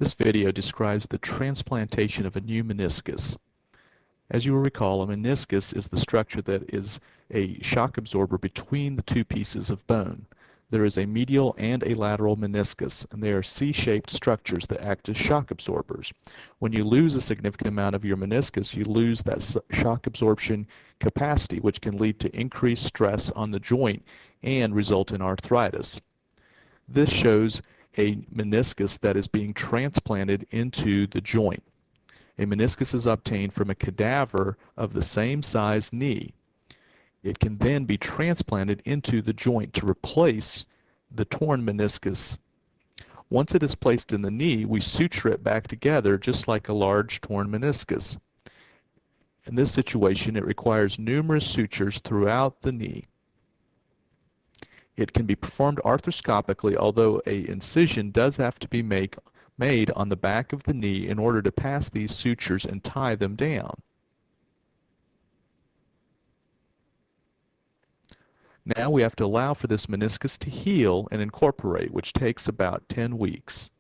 This video describes the transplantation of a new meniscus. As you will recall, a meniscus is the structure that is a shock absorber between the two pieces of bone. There is a medial and a lateral meniscus, and they are C-shaped structures that act as shock absorbers. When you lose a significant amount of your meniscus, you lose that shock absorption capacity, which can lead to increased stress on the joint and result in arthritis. This shows a meniscus that is being transplanted into the joint. A meniscus is obtained from a cadaver of the same size knee. It can then be transplanted into the joint to replace the torn meniscus. Once it is placed in the knee, we suture it back together just like a large torn meniscus. In this situation, it requires numerous sutures throughout the knee. It can be performed arthroscopically, although an incision does have to be made on the back of the knee in order to pass these sutures and tie them down. Now we have to allow for this meniscus to heal and incorporate, which takes about 10 weeks.